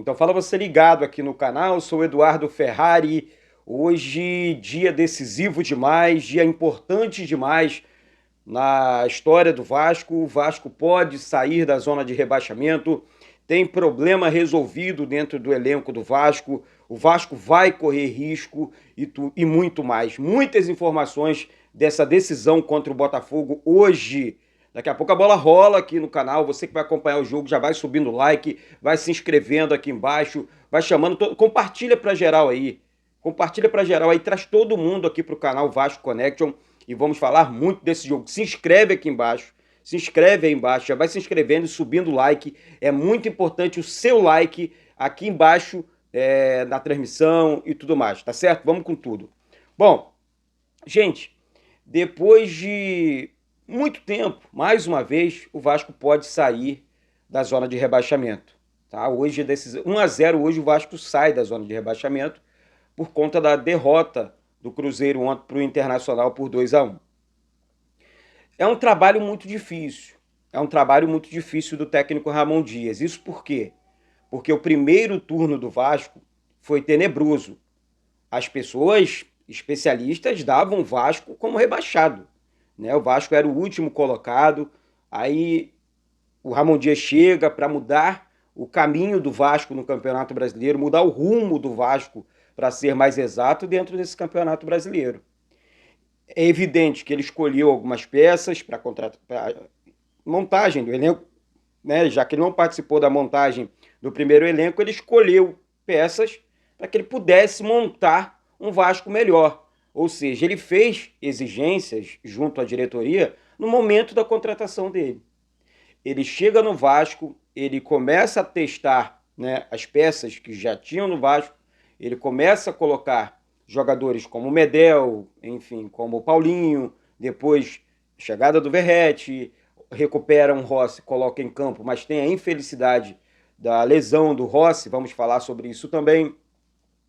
Então fala você ligado aqui no canal, sou o Eduardo Ferrari. Hoje, dia decisivo demais, dia importante demais na história do Vasco. O Vasco pode sair da zona de rebaixamento, tem problema resolvido dentro do elenco do Vasco. O Vasco vai correr risco e muito mais. Muitas informações dessa decisão contra o Botafogo hoje. Daqui a pouco a bola rola aqui no canal. Você que vai acompanhar o jogo já vai subindo o like, vai se inscrevendo aqui embaixo, vai chamando, compartilha para geral aí. Compartilha para geral aí, traz todo mundo aqui pro canal Vasco Connection e vamos falar muito desse jogo. Se inscreve aqui embaixo, se inscreve aí embaixo, já vai se inscrevendo e subindo o like. É muito importante o seu like aqui embaixo na transmissão e tudo mais, tá certo? Vamos com tudo. Bom, gente, depois de muito tempo, mais uma vez, o Vasco pode sair da zona de rebaixamento. Tá? Hoje, 1-0, hoje o Vasco sai da zona de rebaixamento por conta da derrota do Cruzeiro ontem para o Internacional por 2-1. É um trabalho muito difícil. É um trabalho muito difícil do técnico Ramon Dias. Isso por quê? Porque o primeiro turno do Vasco foi tenebroso. As pessoas, especialistas, davam o Vasco como rebaixado. Né? O Vasco era o último colocado. Aí o Ramon Dias chega para mudar o caminho do Vasco no Campeonato Brasileiro, mudar o rumo do Vasco, para ser mais exato, dentro desse Campeonato Brasileiro. É evidente que ele escolheu algumas peças para montagem do elenco, né? Já que ele não participou da montagem do primeiro elenco, ele escolheu peças para que ele pudesse montar um Vasco melhor. Ou seja, ele fez exigências junto à diretoria no momento da contratação dele. Ele chega no Vasco, ele começa a testar, né, as peças que já tinham no Vasco, ele começa a colocar jogadores como o Medel, enfim, como o Paulinho, depois chegada do Verratti, recupera um Rossi, coloca em campo, mas tem a infelicidade da lesão do Rossi, vamos falar sobre isso também,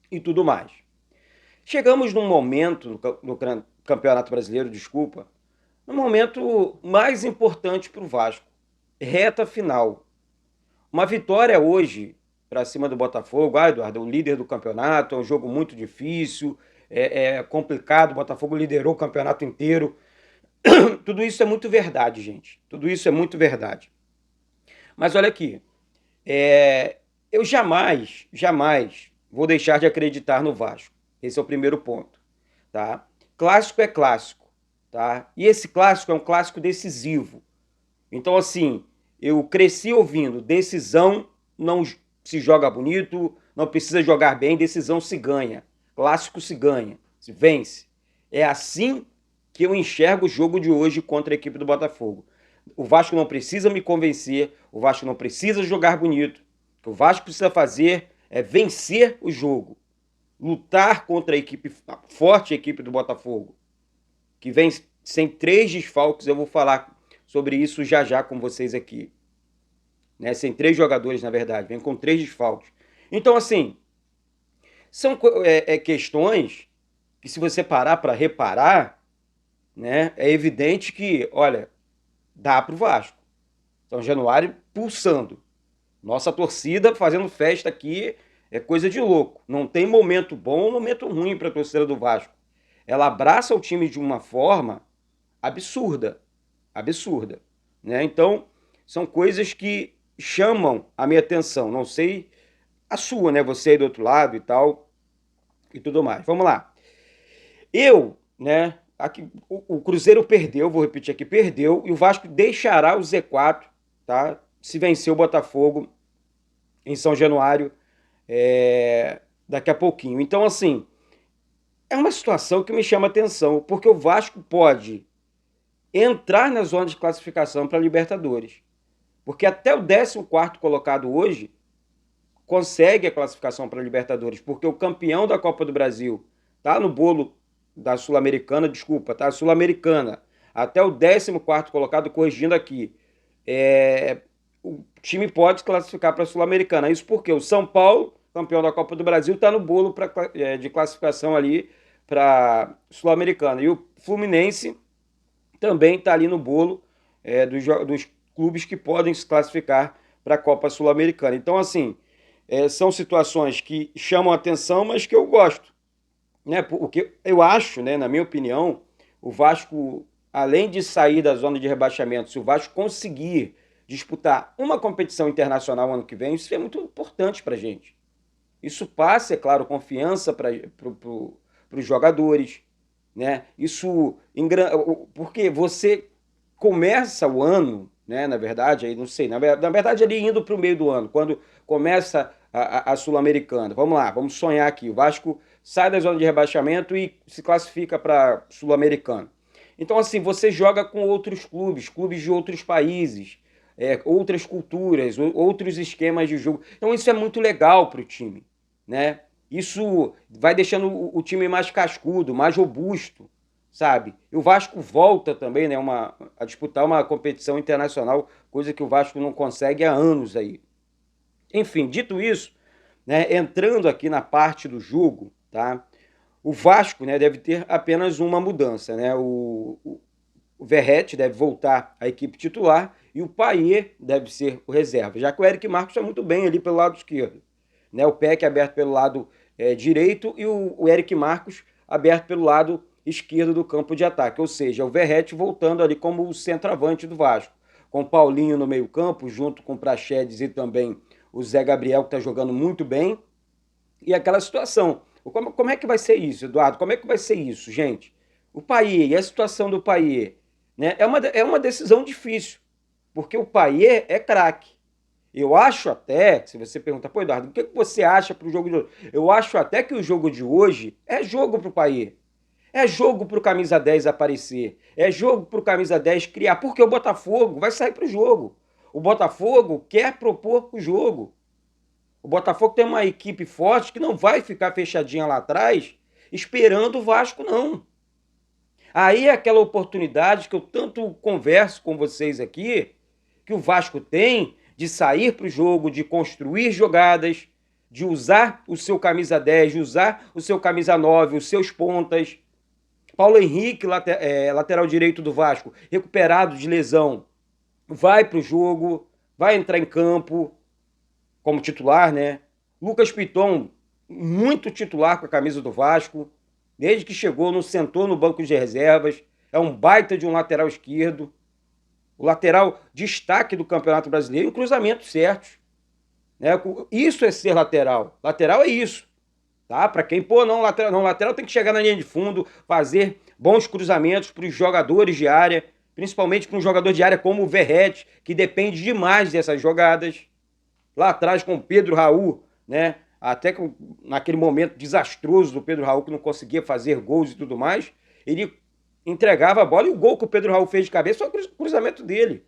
e tudo mais. Chegamos num momento, no Campeonato Brasileiro, desculpa, no momento mais importante para o Vasco, reta final. Uma vitória hoje para cima do Botafogo, Eduardo, o líder do campeonato, é um jogo muito difícil, é complicado, o Botafogo liderou o campeonato inteiro. Tudo isso é muito verdade, gente. Tudo isso é muito verdade. Mas olha aqui, eu jamais vou deixar de acreditar no Vasco. Esse é o primeiro ponto, tá? Clássico é clássico, tá? E esse clássico é um clássico decisivo. Então, assim, eu cresci ouvindo decisão não se joga bonito, não precisa jogar bem, decisão se ganha. Clássico se ganha, se vence. É assim que eu enxergo o jogo de hoje contra a equipe do Botafogo. O Vasco não precisa me convencer, o Vasco não precisa jogar bonito. O que o Vasco precisa fazer é vencer o jogo. Lutar contra a equipe, a forte equipe do Botafogo, que vem sem 3 desfalques, eu vou falar sobre isso já com vocês aqui. Né? Sem 3 jogadores, na verdade, vem com 3 desfalques. Então, assim, são questões que, se você parar para reparar, né, é evidente que, olha, dá para o Vasco. São Januário pulsando. Nossa torcida fazendo festa aqui é coisa de louco. Não tem momento bom ou momento ruim para a torcida do Vasco. Ela abraça o time de uma forma absurda. Absurda. Né? Então, são coisas que chamam a minha atenção. Não sei a sua, né? Você aí do outro lado e tal, e tudo mais. Vamos lá. Né? Aqui, o Cruzeiro perdeu, vou repetir aqui, perdeu, e o Vasco deixará o Z4, tá? Se vencer o Botafogo em São Januário daqui a pouquinho. Então, assim, é uma situação que me chama atenção, porque o Vasco pode entrar na zona de classificação para a Libertadores. Porque até o 14º colocado hoje consegue a classificação para a Libertadores, porque o campeão da Copa do Brasil está no bolo da Sul-Americana, tá? Sul-Americana. Até o 14º colocado, corrigindo aqui, o time pode classificar para a Sul-Americana. Isso porque o São Paulo, campeão da Copa do Brasil, está no bolo de classificação ali para Sul-Americana. E o Fluminense também está ali no bolo dos clubes que podem se classificar para a Copa Sul-Americana. Então, assim, são situações que chamam a atenção, mas que eu gosto, né? Porque eu acho, né, na minha opinião, o Vasco, além de sair da zona de rebaixamento, se o Vasco conseguir disputar uma competição internacional ano que vem, isso é muito importante para a gente. Isso passa, é claro, confiança para os jogadores, né? Isso porque você começa o ano, né? Na verdade, aí não sei, na verdade ali indo para o meio do ano, quando começa a Sul-Americana. Vamos lá, vamos sonhar aqui. O Vasco sai da zona de rebaixamento e se classifica para Sul-Americana. Então, assim, você joga com outros clubes, clubes de outros países, outras culturas, outros esquemas de jogo. Então, isso é muito legal para o time, né? Isso vai deixando o time mais cascudo, mais robusto, sabe? E o Vasco volta também, né, a disputar uma competição internacional, coisa que o Vasco não consegue há anos aí. Enfim, dito isso, né, entrando aqui na parte do jogo, tá? O Vasco, né, deve ter apenas uma mudança, né? O Verratti deve voltar à equipe titular e o Payet deve ser o reserva, já que o Eric Marcos está muito bem ali pelo lado esquerdo, né? O Peck aberto pelo lado direito e o Eric Marcos aberto pelo lado esquerdo do campo de ataque, ou seja, o Verratti voltando ali como o centroavante do Vasco, com o Paulinho no meio campo, junto com o Praxedes e também o Zé Gabriel, que está jogando muito bem, e aquela situação. Como é que vai ser isso, Eduardo? Como é que vai ser isso, gente? O Payet e a situação do Payet, né? É uma decisão difícil, porque o Payet é craque. Eu acho até, se você perguntar, pô, Eduardo, o que você acha para o jogo de hoje? Eu acho até que o jogo de hoje é jogo para o Payet. É jogo para o camisa 10 aparecer. É jogo para o camisa 10 criar. Porque o Botafogo vai sair para o jogo. O Botafogo quer propor o jogo. O Botafogo tem uma equipe forte que não vai ficar fechadinha lá atrás esperando o Vasco, não. Aí é aquela oportunidade que eu tanto converso com vocês aqui, que o Vasco tem de sair para o jogo, de construir jogadas, de usar o seu camisa 10, de usar o seu camisa 9, os seus pontas. Paulo Henrique, lateral direito do Vasco, recuperado de lesão, vai para o jogo, vai entrar em campo como titular, né? Lucas Piton, muito titular com a camisa do Vasco, desde que chegou, não sentou no banco de reservas, é um baita de um lateral esquerdo, o lateral destaque do Campeonato Brasileiro em cruzamentos certos, né? Isso é ser lateral. Lateral é isso, tá? Para quem, pô, lateral tem que chegar na linha de fundo, fazer bons cruzamentos para os jogadores de área, principalmente para um jogador de área como o Verratti, que depende demais dessas jogadas. Lá atrás com o Pedro Raul, né? Até que naquele momento desastroso do Pedro Raul, que não conseguia fazer gols e tudo mais, ele entregava a bola e o gol que o Pedro Raul fez de cabeça foi o cruzamento dele.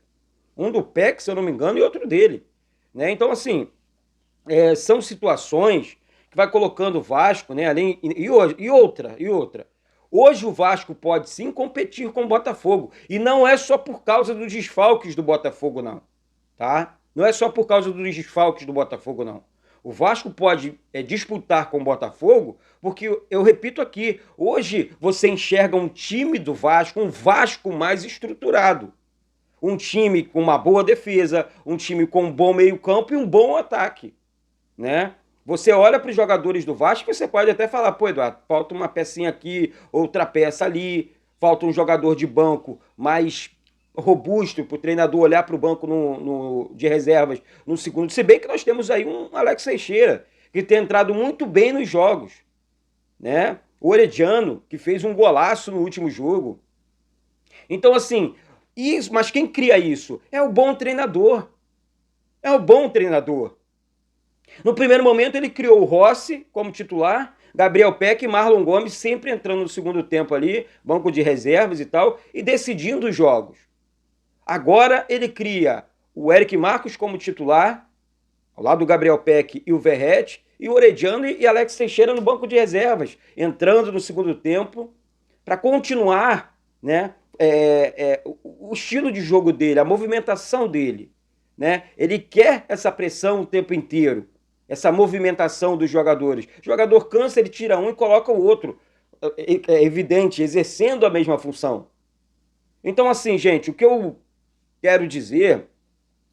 Um do Peck, se eu não me engano, e outro dele, né? Então, assim, são situações que vai colocando o Vasco, né? Além, e outra. Hoje o Vasco pode sim competir com o Botafogo. E não é só por causa dos desfalques do Botafogo, não. Tá? Não é só por causa dos desfalques do Botafogo, não. O Vasco pode disputar com o Botafogo, porque, eu repito aqui, hoje você enxerga um time do Vasco, um Vasco mais estruturado. Um time com uma boa defesa, um time com um bom meio-campo e um bom ataque, né? Você olha para os jogadores do Vasco e você pode até falar, pô, Eduardo, falta uma pecinha aqui, outra peça ali, falta um jogador de banco mais robusto para o treinador olhar para o banco de reservas no segundo. Se bem que nós temos aí um Alex Teixeira, que tem entrado muito bem nos jogos, né? O Orediano, que fez um golaço no último jogo. Então, assim, mas quem cria isso? É o bom treinador. É o bom treinador. No primeiro momento ele criou o Rossi como titular, Gabriel Peck e Marlon Gomes sempre entrando no segundo tempo ali, banco de reservas e tal, e decidindo os jogos. Agora ele cria o Eric Marcos como titular, ao lado do Gabriel Peck e o Verratti, e o Orediano e Alex Teixeira no banco de reservas, entrando no segundo tempo, para continuar, né, o estilo de jogo dele, a movimentação dele. Né? Ele quer essa pressão o tempo inteiro, essa movimentação dos jogadores. O jogador cansa, ele tira um e coloca o outro. É evidente, exercendo a mesma função. Então, assim, gente, o que eu quero dizer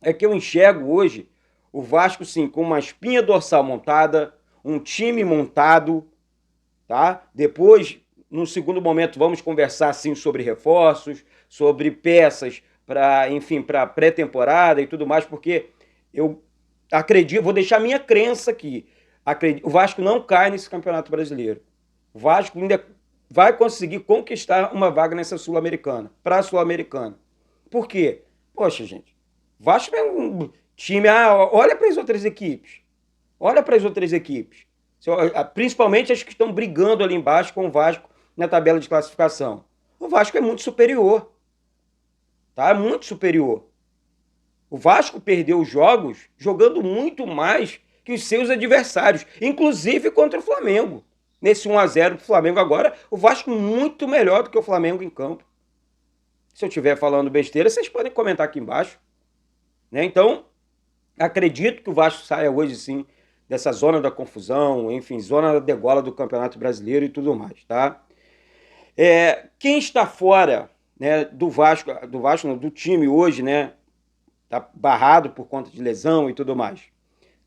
é que eu enxergo hoje O Vasco, sim, com uma espinha dorsal montada, um time montado, tá? Depois, no segundo momento, vamos conversar, sim, sobre reforços, sobre peças para, enfim, para pré-temporada e tudo mais, porque eu acredito, vou deixar minha crença aqui. O Vasco não cai nesse Campeonato Brasileiro. O Vasco ainda vai conseguir conquistar uma vaga nessa Sul-Americana, para a Sul-Americana. Por quê? Poxa, gente, o Vasco é um time. Olha para as outras equipes. Olha para as outras equipes. Principalmente as que estão brigando ali embaixo com o Vasco na tabela de classificação. O Vasco é muito superior. Tá? Muito superior. O Vasco perdeu os jogos jogando muito mais que os seus adversários, inclusive contra o Flamengo. Nesse 1-0 do Flamengo agora, o Vasco muito melhor do que o Flamengo em campo. Se eu estiver falando besteira, vocês podem comentar aqui embaixo. Né? Então, acredito que o Vasco saia hoje, sim, dessa zona da confusão, enfim, zona da degola do Campeonato Brasileiro e tudo mais, tá? Quem está fora, né, do Vasco, não, do time hoje, né, tá barrado por conta de lesão e tudo mais.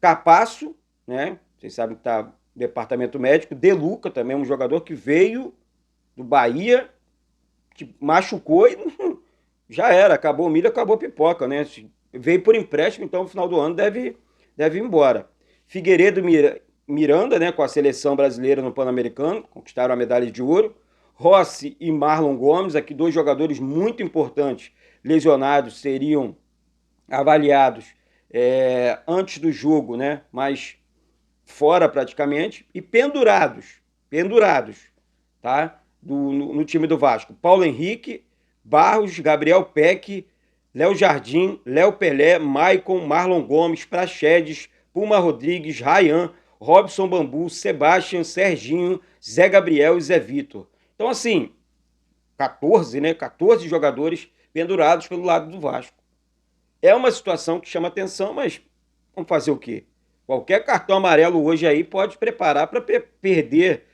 Capasso, né, vocês sabem que tá no departamento médico. De Luca também, um jogador que veio do Bahia, que machucou e já era, acabou o milho, acabou a pipoca, né? Veio por empréstimo, então no final do ano deve ir embora. Figueiredo Miranda, né, com a seleção brasileira no Pan-Americano, conquistaram a medalha de ouro. Rossi e Marlon Gomes, aqui dois jogadores muito importantes, lesionados, seriam avaliados antes do jogo, né, mas fora praticamente, e pendurados, tá, no time do Vasco. Paulo Henrique, Barros, Gabriel Peck, Léo Jardim, Léo Pelé, Maicon, Marlon Gomes, Praxedes, Puma Rodrigues, Ryan, Robson Bambu, Sebastião, Serginho, Zé Gabriel e Zé Vitor. Então, assim, 14 jogadores pendurados pelo lado do Vasco. É uma situação que chama atenção, mas vamos fazer o quê? Qualquer cartão amarelo hoje aí pode preparar para perder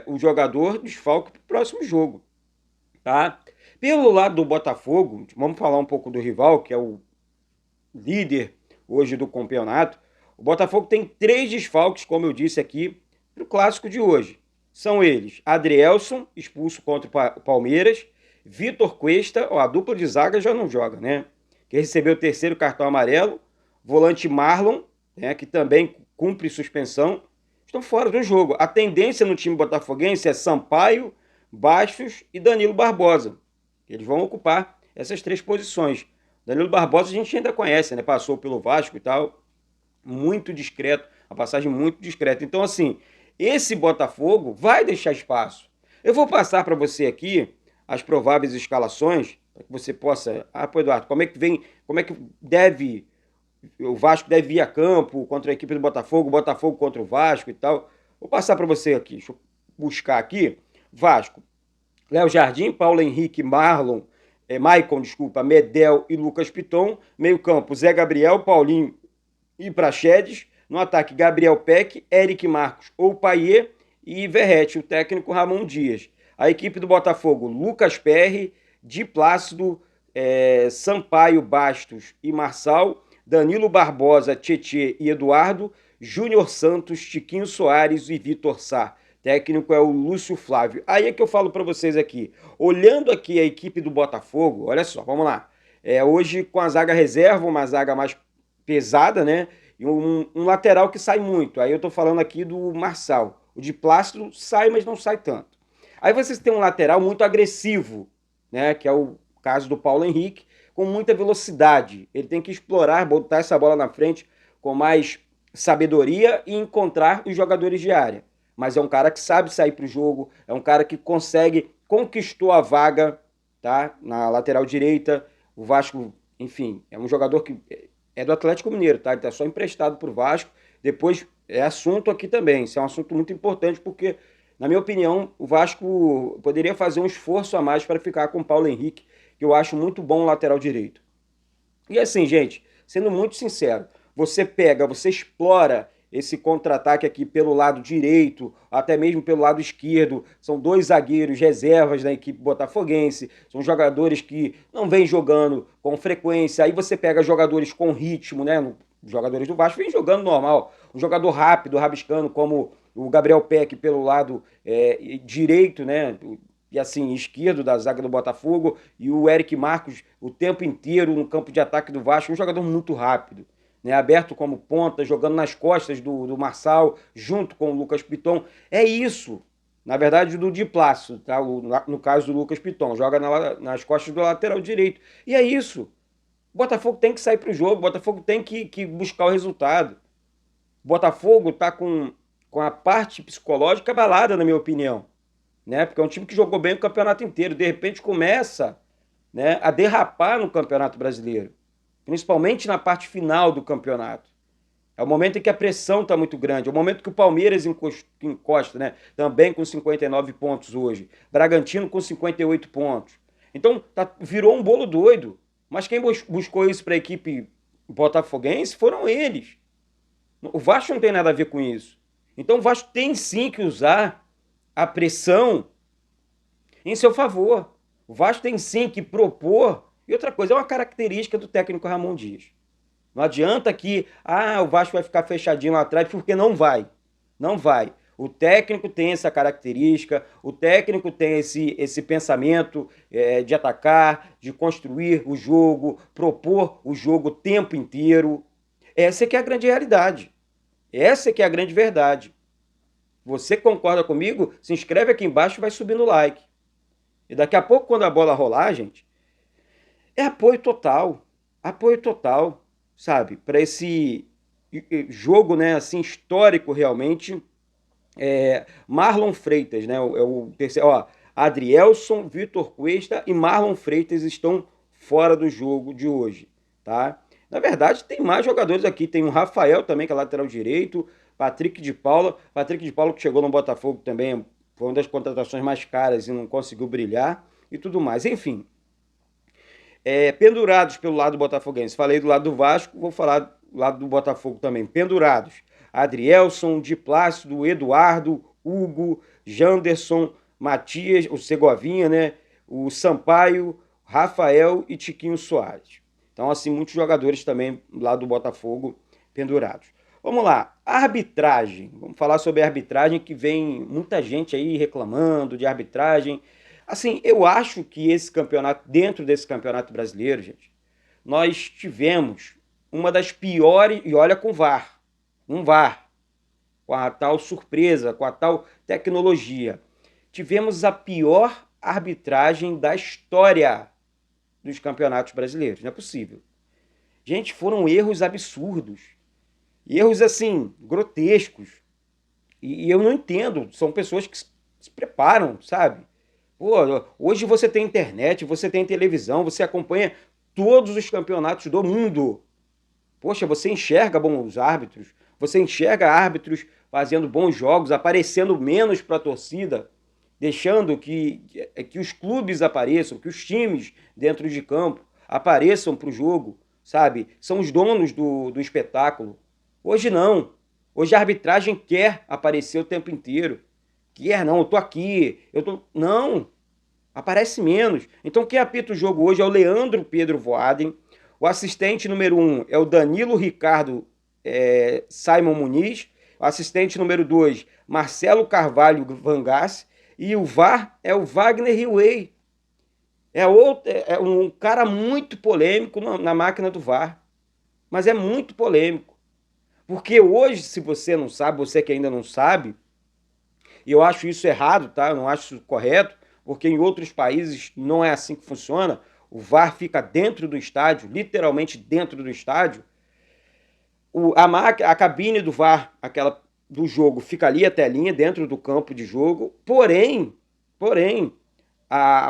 o jogador desfalque para o próximo jogo. Tá? Pelo lado do Botafogo, vamos falar um pouco do rival, que é o líder hoje do campeonato. O Botafogo tem 3 desfalques, como eu disse aqui, para o clássico de hoje. São eles: Adrielson, expulso contra o Palmeiras, Vitor Cuesta, a dupla de zaga já não joga, né? Que recebeu o 3º cartão amarelo, volante Marlon, né, que também cumpre suspensão, estão fora do jogo. A tendência no time botafoguense é Sampaio, Bastos e Danilo Barbosa. Eles vão ocupar essas 3 posições. Danilo Barbosa a gente ainda conhece, né? Passou pelo Vasco e tal. Muito discreto, uma passagem muito discreta. Então, assim, esse Botafogo vai deixar espaço. Eu vou passar para você aqui as prováveis escalações, para que você possa... pô, Eduardo, como é que deve... O Vasco deve ir a campo contra a equipe do Botafogo, o Botafogo contra o Vasco e tal. Vou passar para você aqui, deixa eu buscar aqui. Vasco, Léo Jardim, Paulo Henrique, Maicon, Medel e Lucas Piton. Meio campo, Zé Gabriel, Paulinho e Praxedes. No ataque, Gabriel Peck, Eric Marcos ou Paier e Verrete, o técnico Ramon Dias. A equipe do Botafogo, Lucas Perry, Di Plácido, Sampaio, Bastos e Marçal, Danilo Barbosa, Tietê e Eduardo, Júnior Santos, Tiquinho Soares e Vitor Sá. Técnico é o Lúcio Flávio. Aí é que eu falo para vocês aqui. Olhando aqui a equipe do Botafogo, olha só, vamos lá. Hoje com a zaga reserva, uma zaga mais pesada, né? E um lateral que sai muito. Aí eu tô falando aqui do Marçal. O Di Plácido sai, mas não sai tanto. Aí vocês têm um lateral muito agressivo, né? Que é o caso do Paulo Henrique, com muita velocidade. Ele tem que explorar, botar essa bola na frente com mais sabedoria e encontrar os jogadores de área. Mas é um cara que sabe sair para o jogo, é um cara que conquistou a vaga, tá? Na lateral direita. O Vasco, enfim, é um jogador que é do Atlético Mineiro, tá? Ele está só emprestado para o Vasco. Depois é assunto aqui também. Isso é um assunto muito importante porque, na minha opinião, o Vasco poderia fazer um esforço a mais para ficar com o Paulo Henrique, que eu acho muito bom o lateral direito. E assim, gente, sendo muito sincero, você explora esse contra-ataque aqui pelo lado direito, até mesmo pelo lado esquerdo. São 2 zagueiros reservas da equipe botafoguense, são jogadores que não vêm jogando com frequência. Aí você pega jogadores com ritmo, né? Os jogadores do Vasco vêm jogando normal. Um jogador rápido, rabiscando, como o Gabriel Peck pelo lado direito, né? E assim, esquerdo da zaga do Botafogo, e o Eric Marcos o tempo inteiro no campo de ataque do Vasco, um jogador muito rápido, né? Aberto como ponta, jogando nas costas do Marçal, junto com o Lucas Piton. É isso. Na verdade, do Di Plácido, tá? No caso do Lucas Piton, joga nas costas do lateral direito. E é isso. O Botafogo tem que sair para o jogo, o Botafogo tem que buscar o resultado. O Botafogo está com a parte psicológica abalada, na minha opinião. Né? Porque é um time que jogou bem o campeonato inteiro. De repente começa, né, a derrapar no Campeonato Brasileiro. Principalmente na parte final do campeonato. É o momento em que a pressão está muito grande. É o momento que o Palmeiras encosta, né? Também com 59 pontos hoje. Bragantino com 58 pontos. Então virou um bolo doido. Mas quem buscou isso para a equipe botafoguense foram eles. O Vasco não tem nada a ver com isso. Então o Vasco tem sim que usar a pressão em seu favor. O Vasco tem sim que propor. E outra coisa, é uma característica do técnico Ramon Dias. Não adianta que o Vasco vai ficar fechadinho lá atrás, porque não vai. Não vai. O técnico tem essa característica, o técnico tem esse pensamento de atacar, de construir o jogo, propor o jogo o tempo inteiro. Essa é que é a grande realidade. Essa é que é a grande verdade. Você concorda comigo? Se inscreve aqui embaixo e vai subindo o like. E daqui a pouco, quando a bola rolar, gente, é apoio total. Apoio total, sabe? Para esse jogo, né, assim, histórico realmente. Marlon Freitas, né? É o terceiro. Ó, Adrielson, Vitor Cuesta e Marlon Freitas estão fora do jogo de hoje, tá? Na verdade, tem mais jogadores aqui. Tem o Rafael também, que é lateral direito. Patrick de Paula. Patrick de Paula, que chegou no Botafogo também, foi uma das contratações mais caras e não conseguiu brilhar e tudo mais. Enfim, pendurados pelo lado botafoguense. Falei do lado do Vasco, vou falar do lado do Botafogo também. Pendurados. Adrielson, Di Plácido, Eduardo, Hugo, Janderson, Matias, o Segovinha, né? O Sampaio, Rafael e Tiquinho Soares. Então, assim, muitos jogadores também lá do Botafogo pendurados. Vamos lá, arbitragem. Vamos falar sobre a arbitragem, que vem muita gente aí reclamando de arbitragem. Assim, eu acho que esse campeonato, dentro desse campeonato brasileiro, gente, nós tivemos uma das piores, e olha com VAR, um VAR, com a tal surpresa, com a tal tecnologia. Tivemos a pior arbitragem da história dos campeonatos brasileiros, não é possível. Gente, foram erros absurdos, erros assim, grotescos, e eu não entendo, são pessoas que se preparam, sabe? Pô, hoje você tem internet, você tem televisão, você acompanha todos os campeonatos do mundo. Poxa, você enxerga bons árbitros, você enxerga árbitros fazendo bons jogos, aparecendo menos para a torcida, deixando que os clubes apareçam, que os times dentro de campo apareçam para o jogo, sabe? São os donos do espetáculo. Hoje não. Hoje a arbitragem quer aparecer o tempo inteiro. Quer não, eu tô aqui, Não, aparece menos. Então quem apita o jogo hoje é o Leandro Pedro Voaden. O assistente número 1 é o Danilo Ricardo Simon Muniz. O assistente número 2, Marcelo Carvalho Vangassi. E o VAR é o Wagner Riway. É um cara muito polêmico na máquina do VAR. Mas é muito polêmico. Porque hoje, se você não sabe, você que ainda não sabe, e eu acho isso errado, tá? Eu não acho isso correto, porque em outros países não é assim que funciona. O VAR fica dentro do estádio, literalmente dentro do estádio. A cabine do VAR, aquela do jogo, fica ali a telinha dentro do campo de jogo. Porém,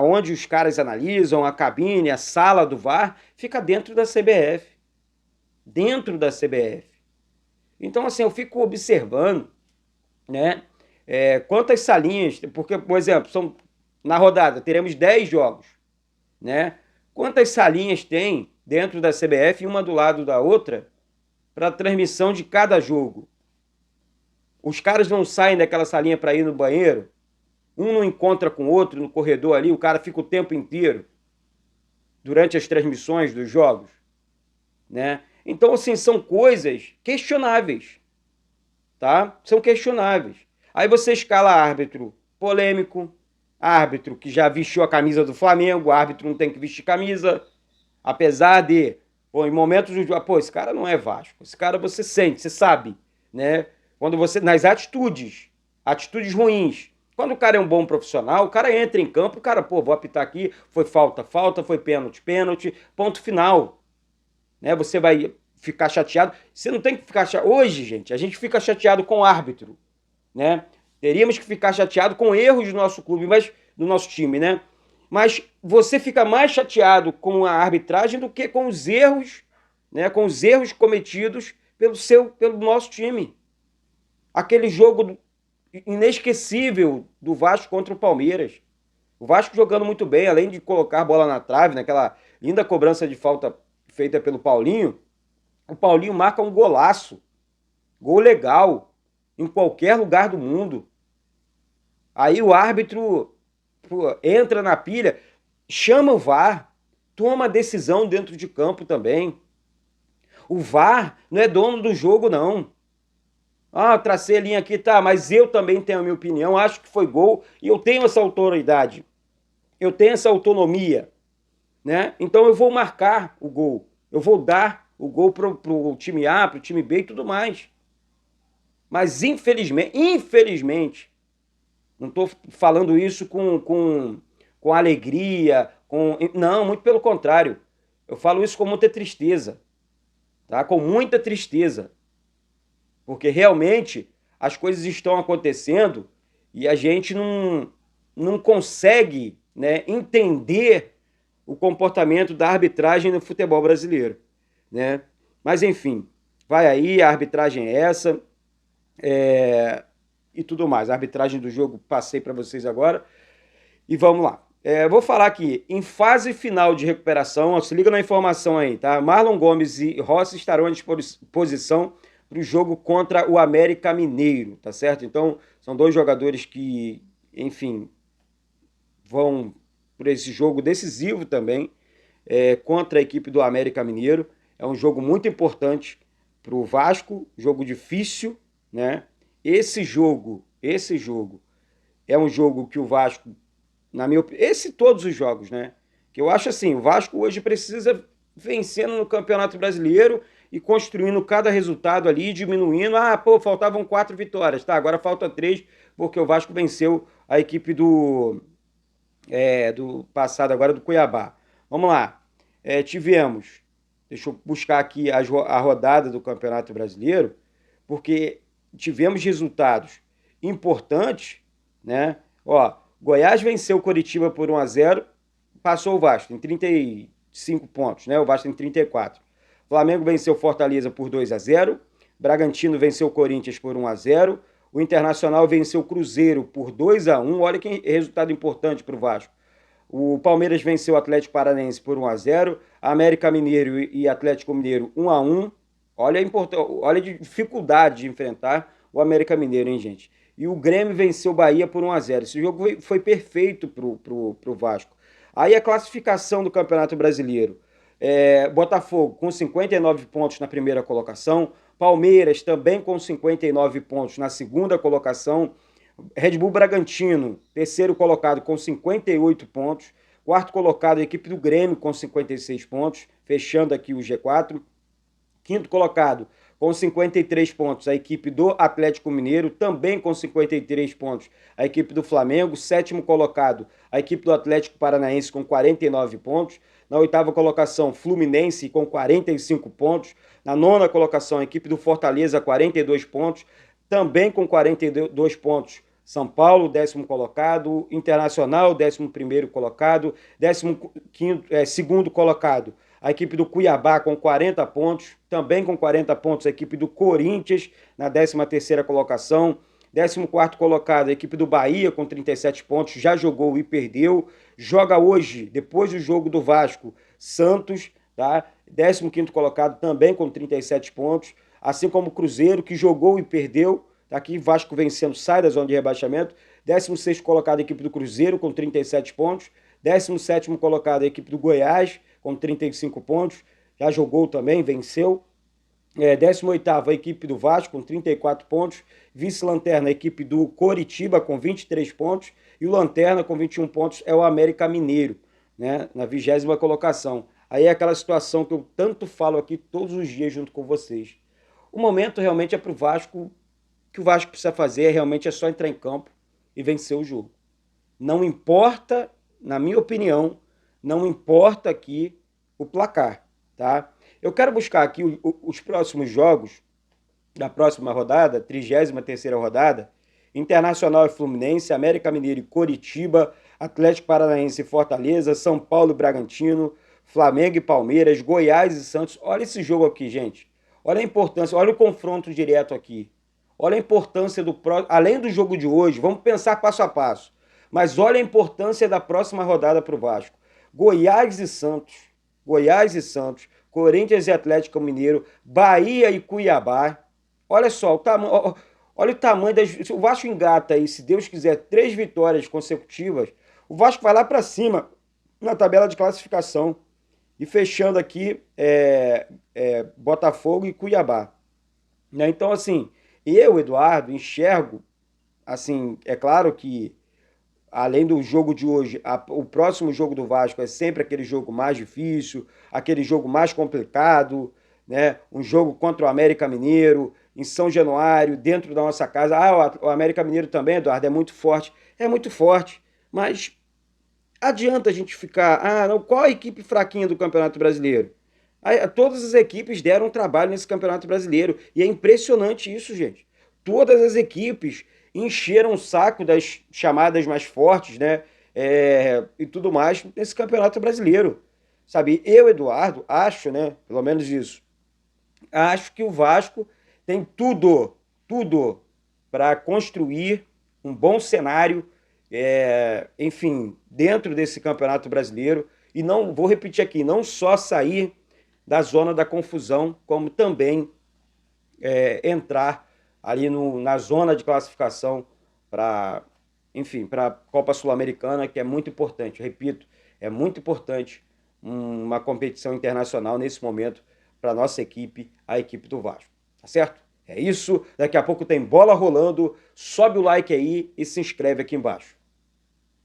onde os caras analisam, a cabine, a sala do VAR, fica dentro da CBF. Dentro da CBF. Então, assim, eu fico observando, né? Quantas salinhas, porque, por exemplo, na rodada teremos 10 jogos, né? Quantas salinhas tem dentro da CBF, uma do lado da outra, para a transmissão de cada jogo? Os caras não saem daquela salinha para ir no banheiro? Um não encontra com o outro no corredor ali, o cara fica o tempo inteiro durante as transmissões dos jogos, né? Então, assim, são coisas questionáveis, tá? São questionáveis. Aí você escala árbitro polêmico, árbitro que já vestiu a camisa do Flamengo, árbitro não tem que vestir camisa, apesar de, pô, em momentos de, pô, esse cara não é Vasco, esse cara você sente, você sabe, né? Quando você, nas atitudes ruins. Quando o cara é um bom profissional, o cara entra em campo, o cara, pô, vou apitar aqui, foi falta, falta, foi pênalti, pênalti, ponto final, né? Você vai ficar chateado, você não tem que ficar chateado. Hoje, gente, a gente fica chateado com o árbitro, né? Teríamos que ficar chateado com erros do nosso clube, mas do nosso time, né? Mas você fica mais chateado com a arbitragem do que com os erros, né? Com os erros cometidos pelo nosso time. Aquele jogo inesquecível do Vasco contra o Palmeiras. O Vasco jogando muito bem, além de colocar a bola na trave, naquela linda cobrança de falta feita pelo Paulinho, o Paulinho marca um golaço. Gol legal, em qualquer lugar do mundo. Aí o árbitro, pô, entra na pilha, chama o VAR, toma decisão dentro de campo também. O VAR não é dono do jogo, não. Ah, tracei a linha aqui, tá, mas eu também tenho a minha opinião, acho que foi gol e eu tenho essa autoridade, eu tenho essa autonomia, né? Então eu vou marcar o gol, eu vou dar o gol pro time A, pro time B e tudo mais. Mas infelizmente, não estou falando isso com alegria, não, muito pelo contrário. Eu falo isso com muita tristeza, tá? Com muita tristeza. Porque realmente as coisas estão acontecendo e a gente não consegue, né, entender o comportamento da arbitragem no futebol brasileiro, né? Mas enfim, vai aí, a arbitragem é essa, e tudo mais. A arbitragem do jogo passei para vocês agora e vamos lá. Vou falar aqui, em fase final de recuperação, ó, se liga na informação aí, tá? Marlon Gomes e Rossi estarão à disposição para o jogo contra o América Mineiro, tá certo? Então, são dois jogadores que, enfim, vão por esse jogo decisivo também, contra a equipe do América Mineiro. É um jogo muito importante para o Vasco, jogo difícil, né? Esse jogo é um jogo que o Vasco, na minha opinião, todos os jogos, né? Que eu acho assim, o Vasco hoje precisa vencendo no Campeonato Brasileiro e construindo cada resultado ali, diminuindo. Ah, pô, faltavam 4 vitórias, tá? Agora falta 3, porque o Vasco venceu a equipe do passado agora do Cuiabá. Vamos lá. Tivemos, deixa eu buscar aqui a rodada do Campeonato Brasileiro, porque tivemos resultados importantes, né? Ó, Goiás venceu o Coritiba por 1-0, passou o Vasco, tem 35 pontos, né? O Vasco tem 34. Flamengo venceu Fortaleza por 2-0, Bragantino venceu o Corinthians por 1-0, o Internacional venceu o Cruzeiro por 2-1, olha que resultado importante para o Vasco. O Palmeiras venceu o Atlético Paranaense por 1-0, América Mineiro e Atlético Mineiro 1-1. Olha a dificuldade de enfrentar o América Mineiro, hein, gente? E o Grêmio venceu o Bahia por 1-0. Esse jogo foi perfeito pro Vasco. Aí a classificação do Campeonato Brasileiro. Botafogo com 59 pontos na primeira colocação. Palmeiras também com 59 pontos na segunda colocação. Red Bull Bragantino, terceiro colocado com 58 pontos. Quarto colocado, a equipe do Grêmio com 56 pontos, fechando aqui o G4. Quinto colocado, com 53 pontos, a equipe do Atlético Mineiro, também com 53 pontos, a equipe do Flamengo. Sétimo colocado, a equipe do Atlético Paranaense com 49 pontos. Na oitava colocação, Fluminense com 45 pontos. Na nona colocação, a equipe do Fortaleza, 42 pontos. Também com 42 pontos, São Paulo, 10º colocado. Internacional, 11º colocado. 12º colocado, a equipe do Cuiabá com 40 pontos, também com 40 pontos a equipe do Corinthians na 13ª colocação. 14º colocado, a equipe do Bahia com 37 pontos, já jogou e perdeu. Joga hoje, depois do jogo do Vasco, Santos, tá? 15º colocado também com 37 pontos, assim como o Cruzeiro, que jogou e perdeu. Tá aqui, Vasco vencendo, sai da zona de rebaixamento. 16º colocado, a equipe do Cruzeiro com 37 pontos. 17º colocado, a equipe do Goiás com 35 pontos, já jogou também, venceu, 18ª a equipe do Vasco com 34 pontos, vice-lanterna a equipe do Coritiba com 23 pontos e o lanterna com 21 pontos é o América Mineiro, né, na 20ª colocação. Aí é aquela situação que eu tanto falo aqui todos os dias junto com vocês. O momento realmente é para o Vasco, o que o Vasco precisa fazer realmente é só entrar em campo e vencer o jogo. Não importa, na minha opinião, não importa aqui o placar, tá? Eu quero buscar aqui os próximos jogos da próxima rodada, 33ª rodada, Internacional e Fluminense, América Mineiro e Coritiba, Atlético Paranaense e Fortaleza, São Paulo e Bragantino, Flamengo e Palmeiras, Goiás e Santos. Olha esse jogo aqui, gente. Olha a importância, olha o confronto direto aqui. Olha a importância do próximo, além do jogo de hoje, vamos pensar passo a passo. Mas olha a importância da próxima rodada para o Vasco. Goiás e Santos, Goiás e Santos, Corinthians e Atlético Mineiro, Bahia e Cuiabá. Olha só, olha o tamanho das. Se o Vasco engata aí, se Deus quiser, 3 vitórias consecutivas, o Vasco vai lá para cima na tabela de classificação. E fechando aqui, Botafogo e Cuiabá. Né? Então, assim, eu, Eduardo, enxergo, assim, é claro que além do jogo de hoje, o próximo jogo do Vasco é sempre aquele jogo mais difícil, aquele jogo mais complicado, né? Um jogo contra o América Mineiro, em São Januário, dentro da nossa casa. O América Mineiro também, Eduardo, é muito forte, mas adianta a gente ficar, não, qual a equipe fraquinha do Campeonato Brasileiro? Aí, todas as equipes deram trabalho nesse Campeonato Brasileiro, e é impressionante isso, gente. Todas as equipes encheram o saco das chamadas mais fortes, né? E tudo mais nesse Campeonato Brasileiro. Sabe, eu, Eduardo, acho, né? Pelo menos isso. Acho que o Vasco tem tudo para construir um bom cenário, enfim, dentro desse Campeonato Brasileiro. E não, vou repetir aqui, não só sair da zona da confusão, como também entrar ali na zona de classificação para, enfim, para a Copa Sul-Americana, que é muito importante. Repito, é muito importante uma competição internacional nesse momento para a nossa equipe, a equipe do Vasco. Tá certo? É isso. Daqui a pouco tem bola rolando. Sobe o like aí e se inscreve aqui embaixo.